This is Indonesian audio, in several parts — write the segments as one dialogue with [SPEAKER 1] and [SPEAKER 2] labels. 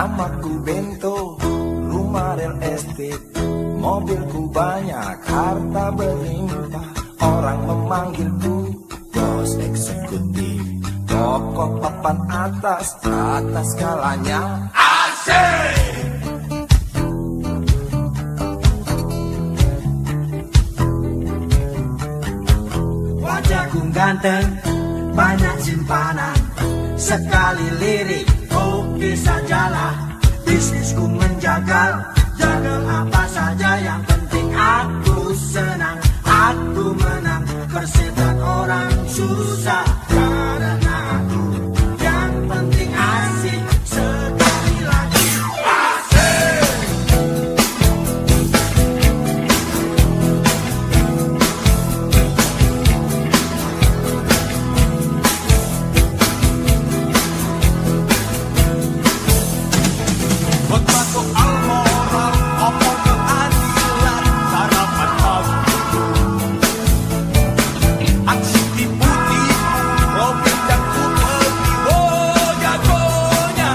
[SPEAKER 1] Namaku Bento, rumah real estate, mobilku banyak, harta berlimpah. Orang memanggilku bos eksekutif, pokok papan atas, atas skalanya asik. Wajahku ganteng, banyak simpanan, sekali lirik oke sajalah. Bisnisku menjagal, jagal apa saja, yang penting aku senang, aku menang. Persetan orang susah karena aku, yang penting asik. Sekali lagi asik. Khotbah soal moral, omong keadilan, sarapan pagi, aksi tipu-tipu, robek dan kupeti, oh jagonya.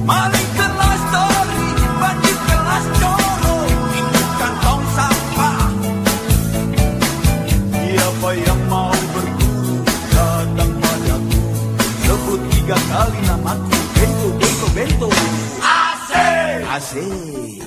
[SPEAKER 1] Maling kelas tori, bandit kelas coro, itu kantong sampah. Siapa yang mau berguru, datang padaku, sebut 3 kali namaku, Bento, Bento, Bento. Asik, asik.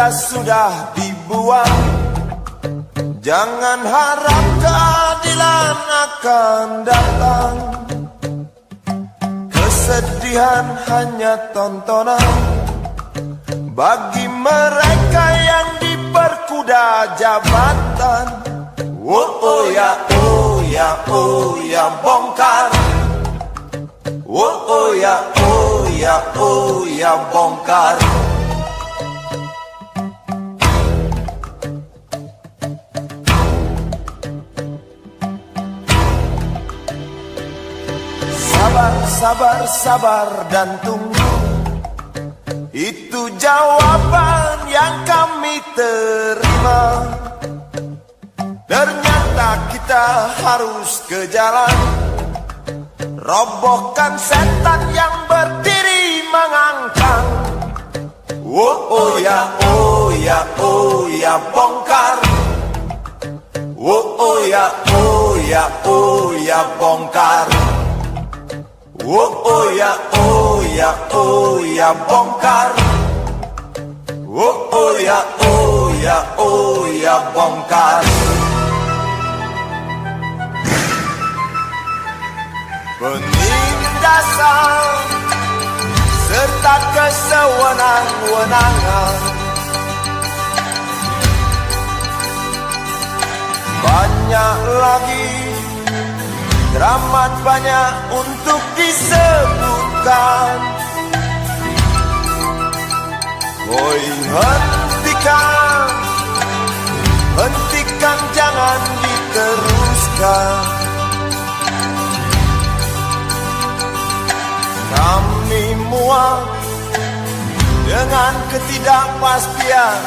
[SPEAKER 2] berkas sudah dibuang. Jangan harap keadilan akan datang. Kesedihan hanya tontonan bagi mereka yang diperkuda jabatan. Oh ya, oh ya, oh ya, bongkar. Oh ya, oh ya, oh ya, bongkar. Sabar, sabar, sabar dan tunggu. Itu jawaban yang kami terima. Ternyata kita harus ke jalan, robohkan setan yang berdiri mengangkang. Oh ya, oh ya, oh ya, bongkar. Oh ya, oh ya, oh ya, bongkar. Oh ya, oh ya, oh ya, bongkar. Oh ya, oh ya, oh ya, bongkar. Penindasan serta kesewenang-wenangan, banyak lagi, teramat banyak untuk disebutkan. Oi, hentikan, hentikan, jangan diteruskan. Kami muak dengan ketidakpastian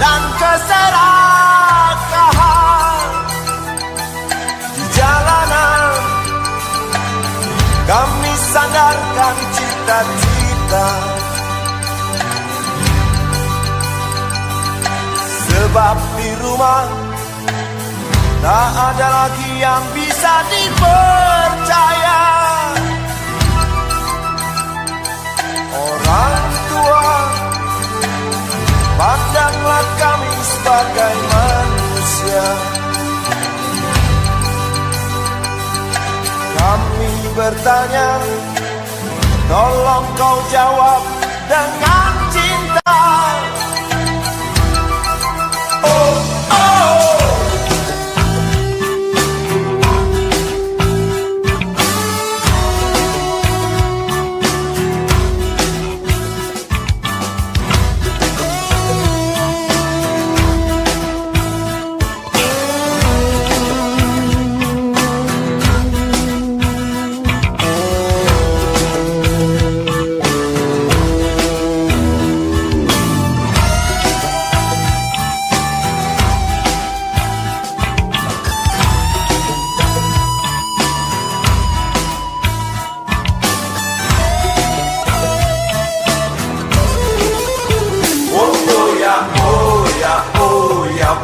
[SPEAKER 2] dan keserakahan di jalanan. Kami sandarkan cita-cita, sebab di rumah tak ada lagi yang bisa dipercaya. Orang tua, pandanglah kami sebagai manusia. Kami bertanya, tolong kau jawab dengan cinta. Oh, oh.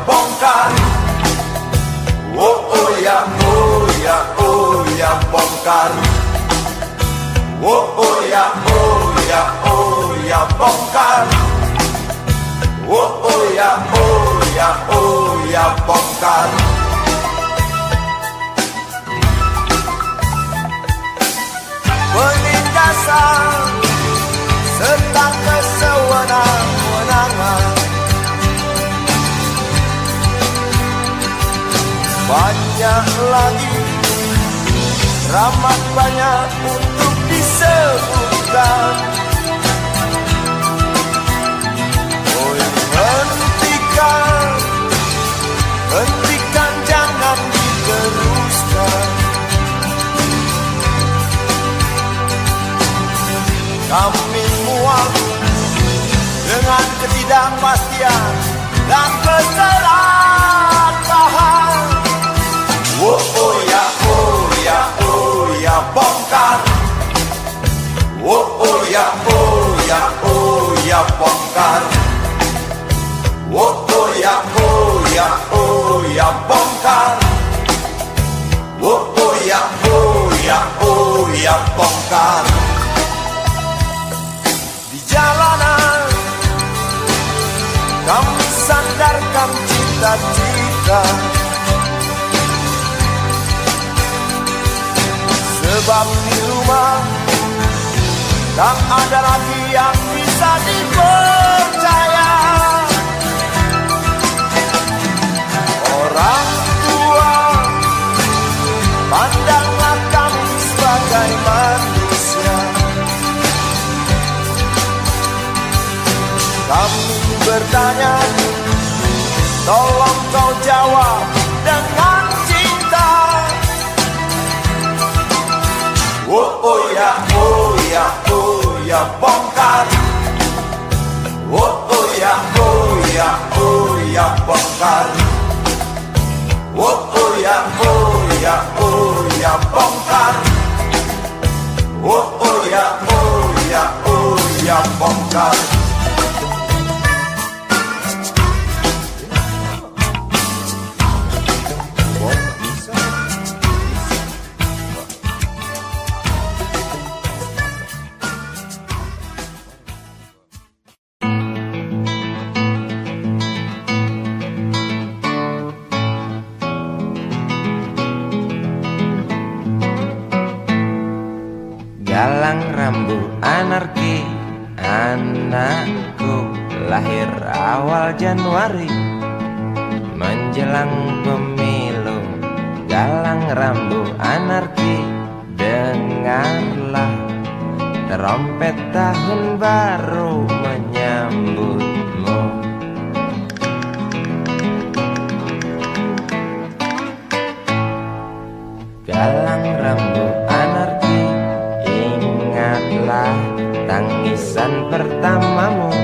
[SPEAKER 2] Bongkar. Oh ya, oh ya, oh ya, bongkar. Oh ya, oh ya, oh ya, bongkar. Oh ya, oh ya, oh ya, bongkar. Penindasan serta kesewenang-wenangan, banyak lagi, teramat banyak untuk disebutkan. Oh, hentikan, hentikan, jangan diteruskan. Kami muak dengan ketidakpastian dan keserakahan. Oh ya, oh ya, oh ya, bongkar. Oh ya, oh ya, oh ya, bongkar. Oh ya, oh ya, oh ya, bongkar. Oh ya, oh ya, oh ya, bongkar. Di jalanan kami lupakan cita-cita, sebab di rumah tak ada lagi yang bisa dipercaya. Orang tua, pandanglah kami sebagai manusia. Kami bertanya, tolong kau jawab dengan cinta. Oh ya, oh ya, oh ya, bongkar. Oh ya, oh ya, oh ya, bongkar. Oh ya, oh ya, oh ya, bongkar. Oh ya, oh ya, oh ya, bongkar.
[SPEAKER 3] Galang rambu anarki, anakku lahir awal Januari menjelang pemilu. Galang rambu anarki, dengarlah trompet tahun baru menyambutmu. Galang rambu anarki, ingatlah tangisan pertamamu,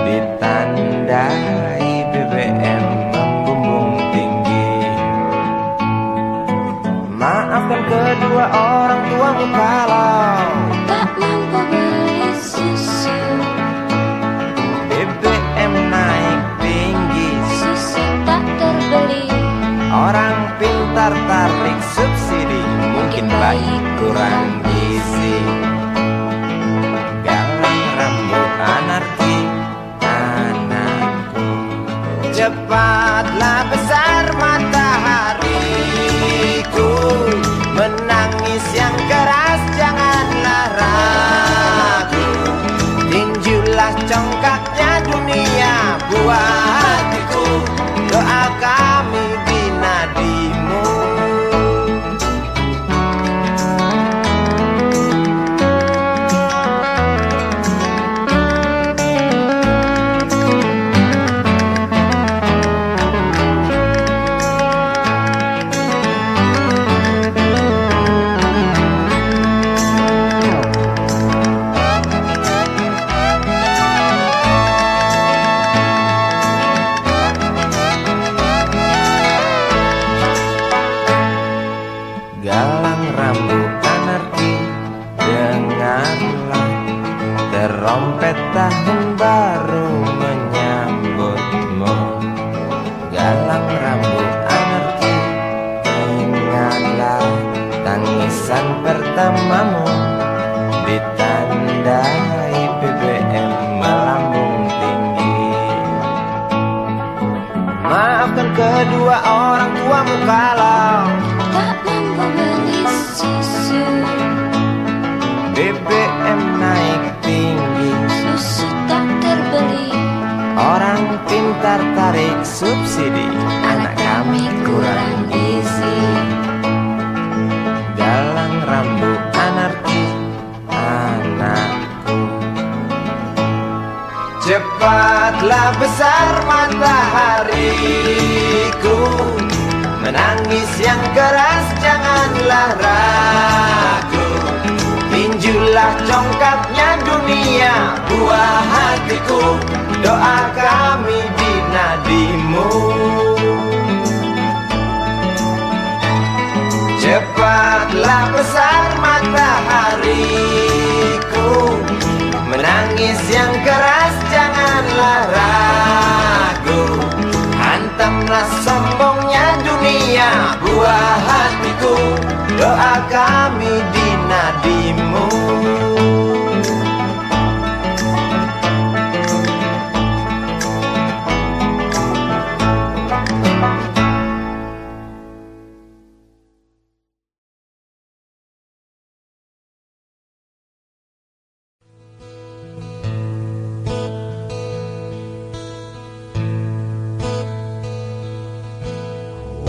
[SPEAKER 3] ditandai BBM membumbung tinggi. Maafkan kedua orang tuamu kalau
[SPEAKER 4] tak mampu beli susu,
[SPEAKER 3] BBM naik tinggi,
[SPEAKER 4] susu tak terbeli.
[SPEAKER 3] orang pintar tarik subsidi, mungkin baik kurang gizi. Galang rambu anarki, anakku, cepatlah besar matahariku, menangis yang keras janganlah ragu, tinjulah congkaknya dunia buah hatiku, doa kami di nadimu. Galang rambu anarki, dengarlah trompet tahun baru menyambutmu. Galang rambu anarki, ingatlah tangisan pertamamu, ditandai BBM melambung tinggi. Maafkan kedua orang tuamu kalau
[SPEAKER 4] Tak mampu beli susu,
[SPEAKER 3] BBM naik tinggi,
[SPEAKER 4] susu tak terbeli.
[SPEAKER 3] orang pintar tarik subsidi, anak kami kurang gizi. Galang rambu anarki, anakku, cepatlah besar matahariku, menangis yang keras janganlah ragu, tinjulah congkaknya dunia buah hatiku, doa kami di nadimu. Cepatlah besar matahariku, menangis yang keras janganlah ragu, hantamlah sombongnya dunia buah hatiku, doa kami di nadimu.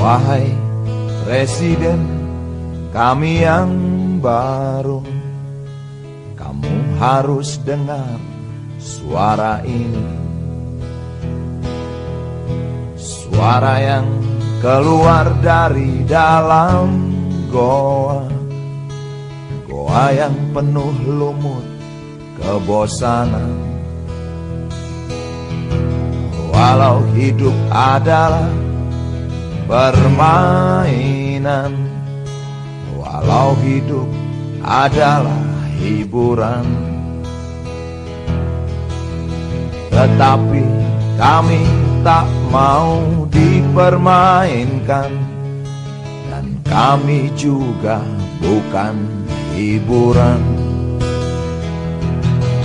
[SPEAKER 1] Wahai Presiden kami yang baru, kamu harus dengar suara ini. Suara yang keluar dari dalam goa, goa yang penuh lumut kebosanan. Walau hidup adalah permainan, walau hidup adalah hiburan, tetapi kami tak mau dipermainkan, dan kami juga bukan hiburan.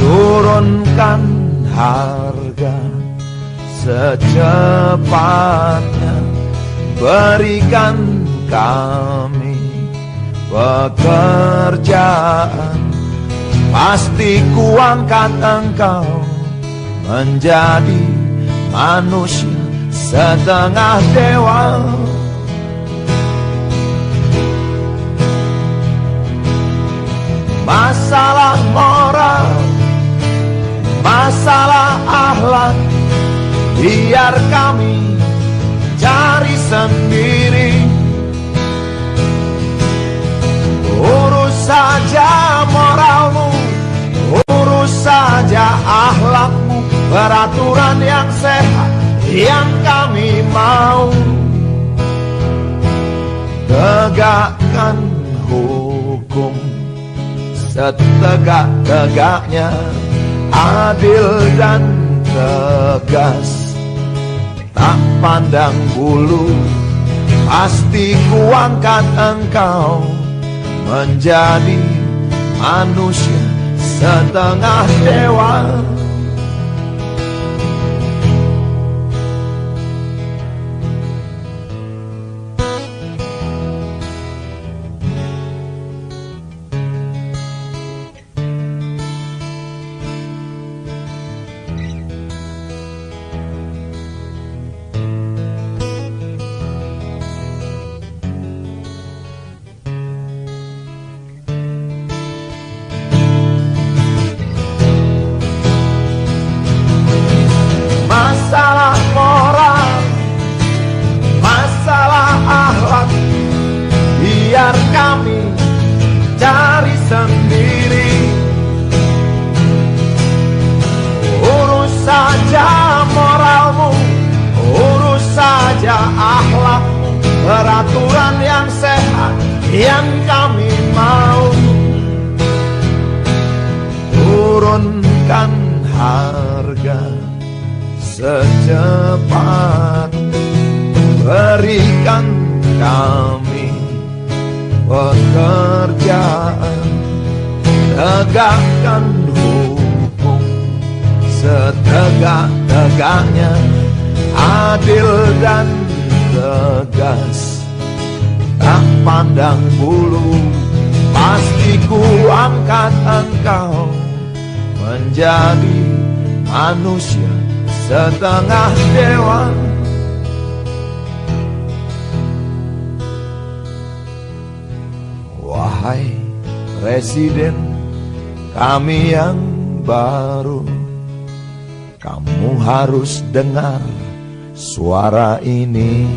[SPEAKER 1] Turunkan harga secepatnya, berikan kami pekerjaan, pasti kuangkat engkau menjadi manusia setengah dewa. Masalah moral, masalah akhlak, biar kami cari sendiri. Urus saja moralmu, urus saja akhlakmu, peraturan yang sehat yang kami mau. Tegakkan hukum setegak-tegaknya, adil dan tegas, tak pandang bulu, pasti kuangkat engkau menjadi manusia setengah dewa. Masalah moral, masalah akhlak, biar kami cari sendiri. Urus saja moralmu, urus saja akhlakmu, peraturan yang sehat yang kami mau. Turunkan harga secepat, berikan kami pekerjaan, tegakkan hukum setegak-tegaknya, adil dan tegas, tak pandang bulu, pasti ku angkat engkau menjadi manusia setengah dewa. Wahai Presiden kami yang baru, kamu harus dengar suara ini.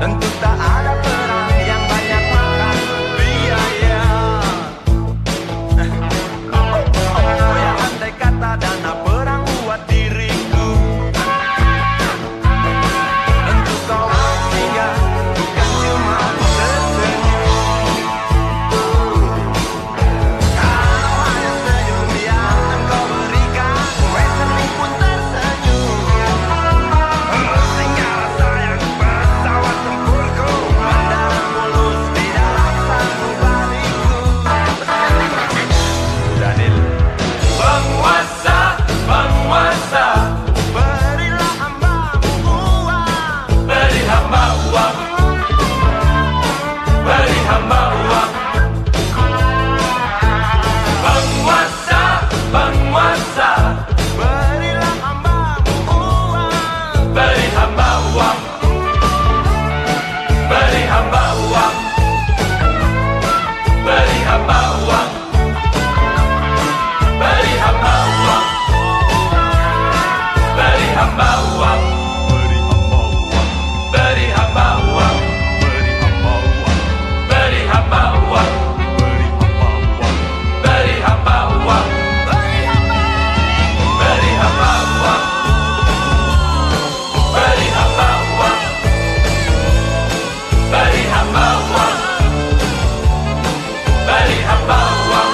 [SPEAKER 3] tentu tak ada perang yang banyak makan biaya. Oh ya, andai kata dana perang buat diriku, tentu kau singgah bukan cuma tersenyum. Kalau hanya senyum yang kau berikan, waiting pun tersenyum. Sehingga rasa yang pesawat tempurku mendarat mulus di dalam sanubariku. Daniel.
[SPEAKER 2] Penguasa, penguasa,
[SPEAKER 3] Berilah hambamu uang,
[SPEAKER 2] beri hamba uang, beri hamba uang. Penguasa, penguasa,
[SPEAKER 3] berilah hambamu uang,
[SPEAKER 2] beri hamba uang, beri hamba uang, beri hamba uang, beri hamba uang, beri hamba uang, beri hamba uang, beri hamba uang, beri hamba uang, beri hamba uang, beri hamba uang, beri hamba uang, beri hamba uang.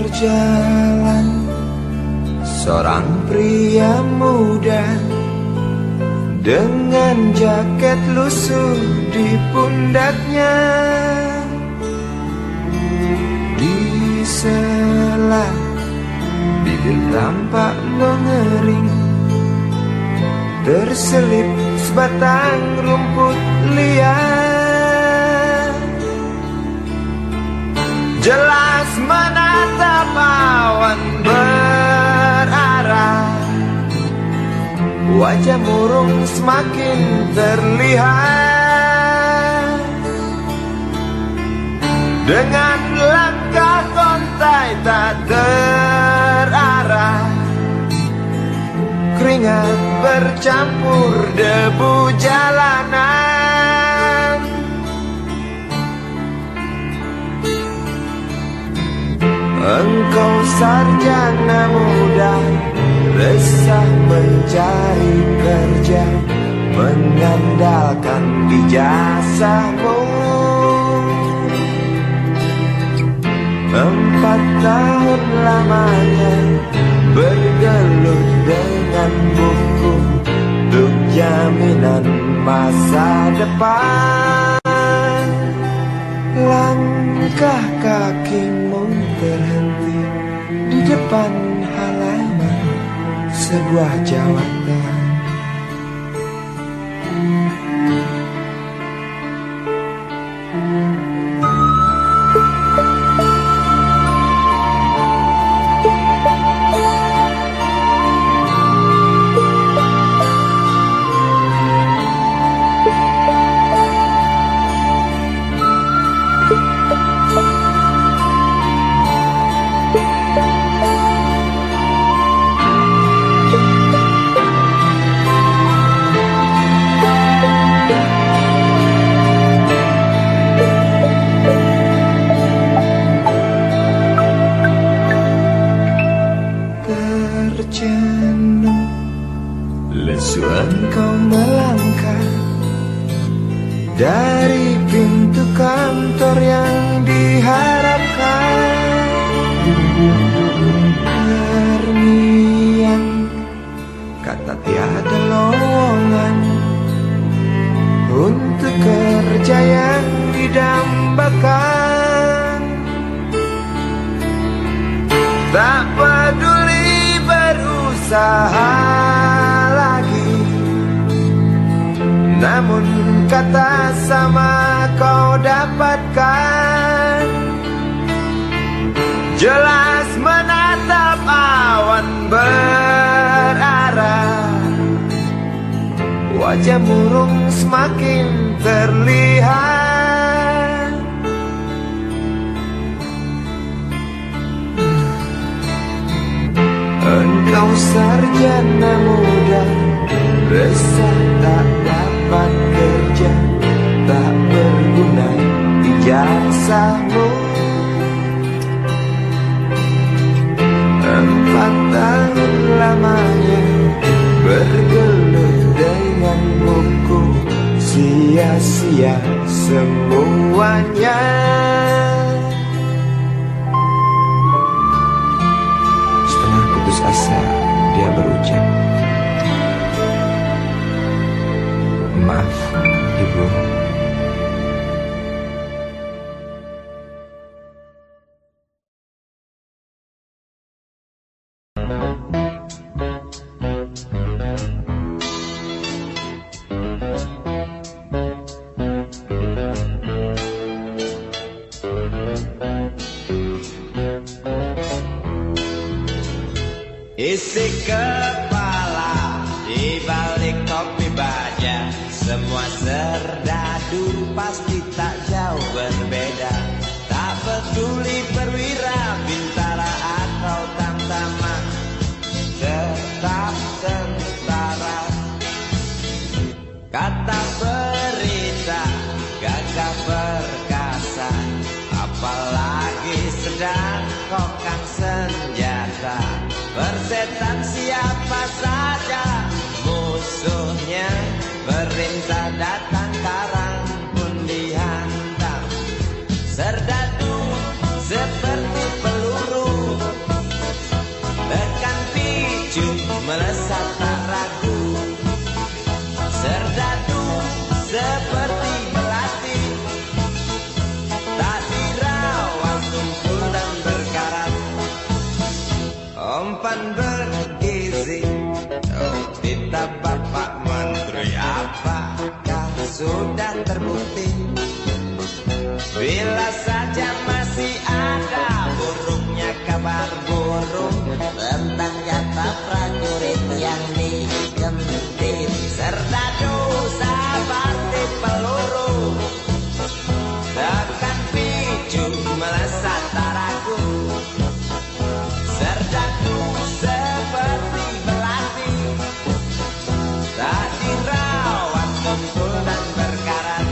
[SPEAKER 3] Berjalan seorang pria muda dengan jaket lusuh di pundaknya. Di sela bibir tampak mengering, terselip sebatang rumput liar. Jelas menatap awan berarah, wajah murung semakin terlihat. Dengan langkah kontai tak terarah, keringat bercampur debu jalanan. Engkau sarjana muda, resah mencari kerja, mengandalkan ijazahmu. 4 tahun lamanya bergelut dengan buku untuk jaminan masa depan. Langkah kakimu terhenti di depan halaman sebuah jawatan. Engkau melangkah dari pintu kantor yang diharapkan. Terngiang
[SPEAKER 5] lagi. Namun kata sama kau dapatkan, jelas menatap awan berarah. Wajah murung semakin terlihat. Engkau sarjana muda, resah tak dapat kerja, tak berguna ijazahmu. 4 tahun lamanya bergelut dengan buku, sia-sia semuanya. Setengah putus asa dia berucap, maaf ibu.
[SPEAKER 6] Isi kepala di balik kopi baja, semua serdadu pasti tak jauh berbeda. Tak peduli perwira, bintara atau tamtama, tetap tentara. Kata berita, gagah perkasa, apalagi sedang kokang senjata. Persetan siapa saja musuhnya, perintah datang karang pun dihantam. Serdadu seperti peluru, tekan picu melesat tak ragu. Serdadu seperti melati, tak dirawat tumpul dan berkarat. Umpan bergizi, oh titah Bapak Menteri, apakah sudah terbukti? Bila saja masih ada burungnya kabar burung tentang jatah prajurit yang digentit. Serdadu seperti peluru, tekan picu melesat tak ragu. Serdadu seperti belati, tak dirawat tumpul dan berkarat.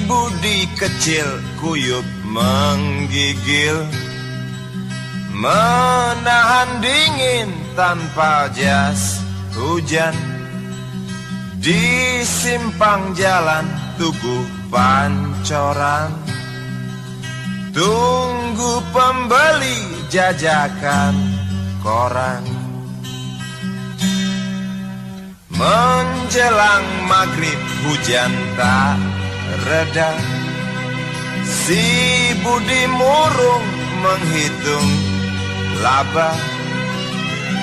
[SPEAKER 2] Budi kecil kuyup menggigil, menahan dingin tanpa jas hujan. Di simpang jalan Tugu Pancoran, tunggu pembeli jajakan koran. Menjelang maghrib hujan tak reda, si Budi murung menghitung laba.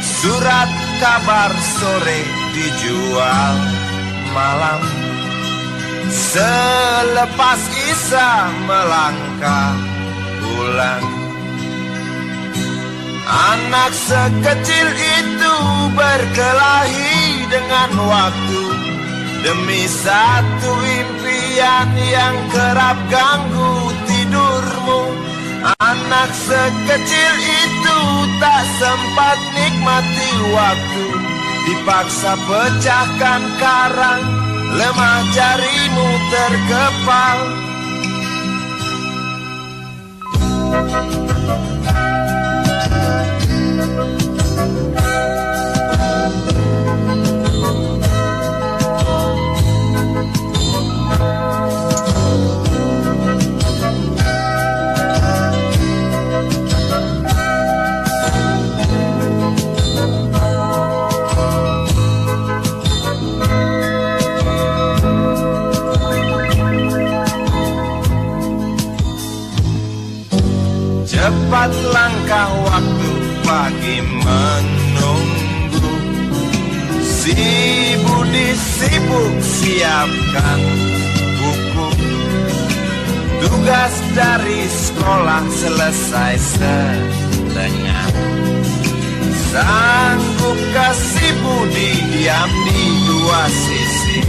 [SPEAKER 2] Surat kabar sore dijual malam. Selepas Isya melangkah pulang. Anak sekecil itu berkelahi dengan waktu demi satu impian yang kerap ganggu tidurmu. Anak sekecil itu tak sempat nikmati waktu, dipaksa pecahkan karang, lemah jarimu terkepal. Cepat langkah waktu, pagi menunggu. Si Budi sibuk siapkan buku. Tugas dari sekolah selesai setengah. Sanggupkah si Budi diam di dua sisi?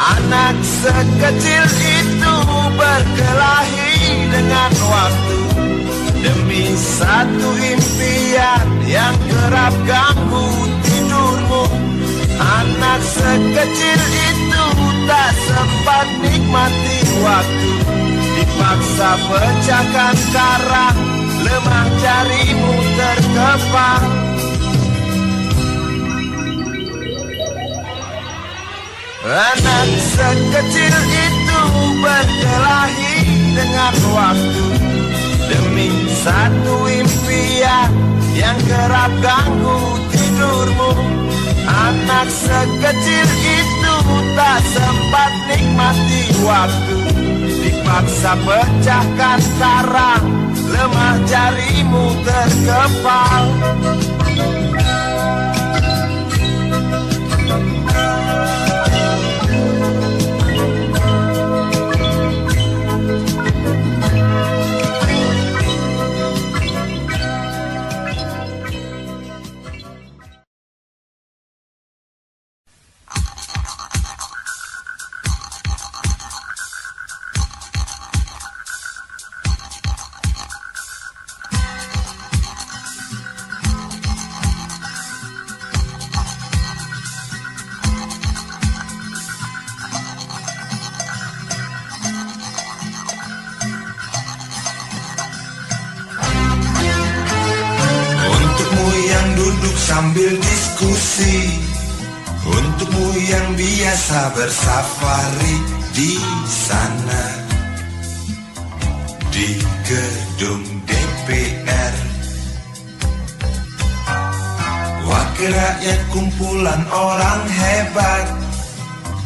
[SPEAKER 2] Anak sekecil itu berkelahi dengan waktu demi satu impian yang kerap ganggu tidurmu. Anak sekecil itu tak sempat nikmati waktu, dipaksa pecahkan karang, lemah jarimu terkepal. Anak sekecil itu berkelahi dengan waktu demi satu impian yang kerap ganggu tidurmu. Anak sekecil itu tak sempat nikmati waktu, dipaksa pecahkan karang, lemah jarimu terkepal. Sambil diskusi, untukmu yang biasa bersafari di sana, di gedung DPR. Wakil rakyat kumpulan orang hebat,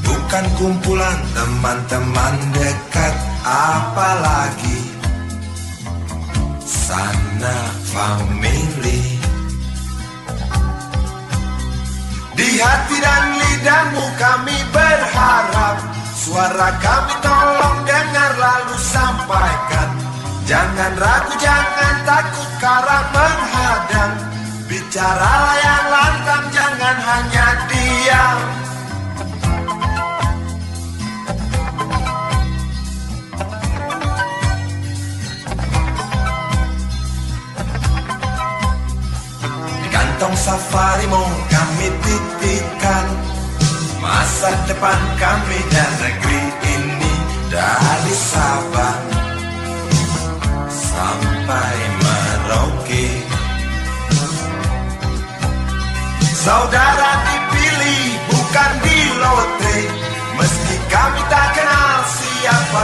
[SPEAKER 2] bukan kumpulan teman-teman dekat, apalagi sana family. Di hati dan lidahmu kami berharap, suara kami tolong dengar lalu sampaikan. Jangan ragu, jangan takut karang menghadang. Bicaralah yang lantang, jangan hanya diam. Kantong safarimu kami titipkan, masa depan kami dan negeri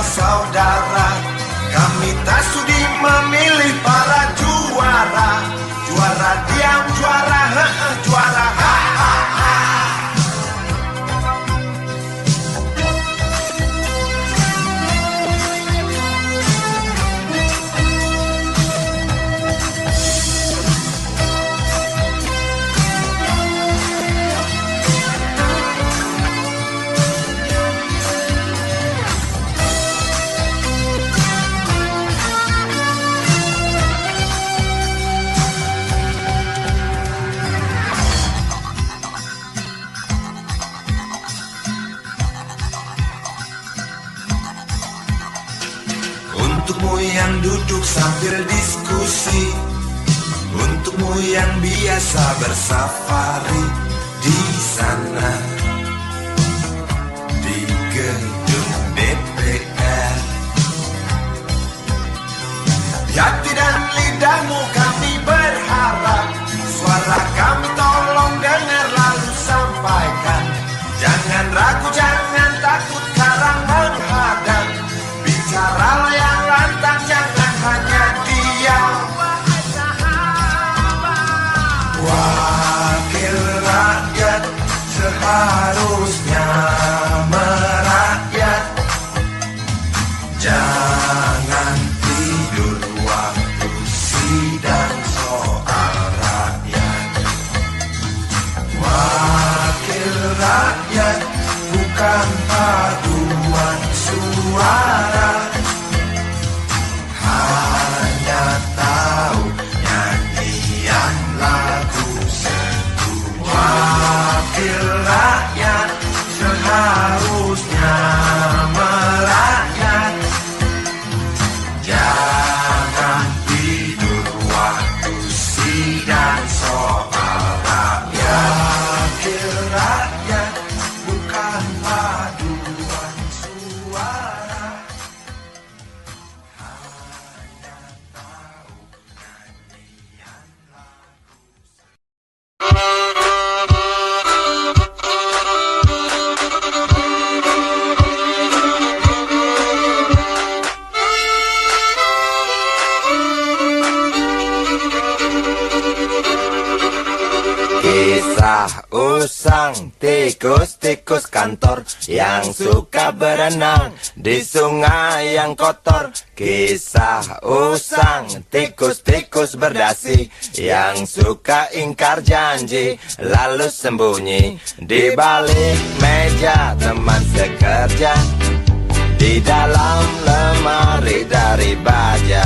[SPEAKER 2] saudara, kami tak sudi memilih para juara. Juara diam, juara juara ha ha ha. Untukmu yang duduk sambil diskusi, untukmu yang biasa bersafari di sana, di gedung DPR. Di hati dan lidahmu kami berharap, suara kami tolong dengar lalu sampaikan. Jangan ragu, jangan takut karang menghadang. Bicaralah yang lantang, jangan hanya diam. Wakil rakyat seharusnya merakyat. Jangan tidur waktu sidang soal rakyat. Wakil rakyat bukan paduan suara, hanya tahu nyanyian lagu sendu. Wakil rakyat seharusnya merakyat. Jangan tidur waktu sidang soal rakyat. Wakil rakyat bukan paduan suara, hanya tahu nyanyian lagu.
[SPEAKER 7] Kisah usang tikus-tikus kantor yang suka berenang di sungai yang kotor. Kisah usang tikus-tikus berdasi yang suka ingkar janji lalu sembunyi di balik meja teman sekerja, di dalam lemari dari baja.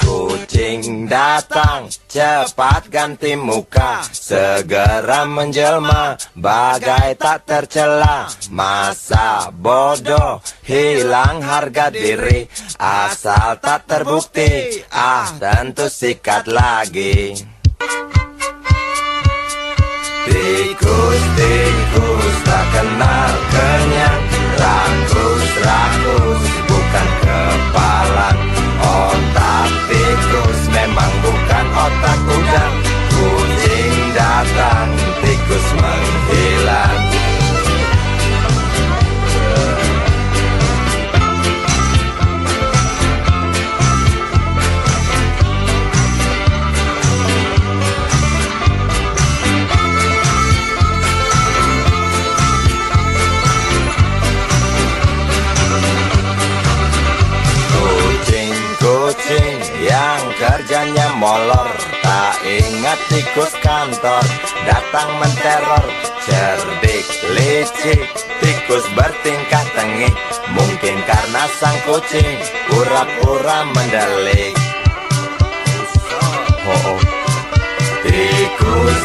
[SPEAKER 7] Kucing datang, cepat ganti muka, segera menjelma, bagai tak tercela. Masa bodoh, hilang harga diri, asal tak terbukti, tentu sikat lagi. Tikus-tikus tak kenal kenyang, rakus-rakus bukan kepalang. Otak tikus memang bukan otak udang. Kucing datang, tikus menghilang. Kucing yang kerjanya molor, tak ingat tikus kantor datang menteror. Cerdik, licik, tikus bertingkah tengik, mungkin karena sang kucing pura-pura mendelik. Tikus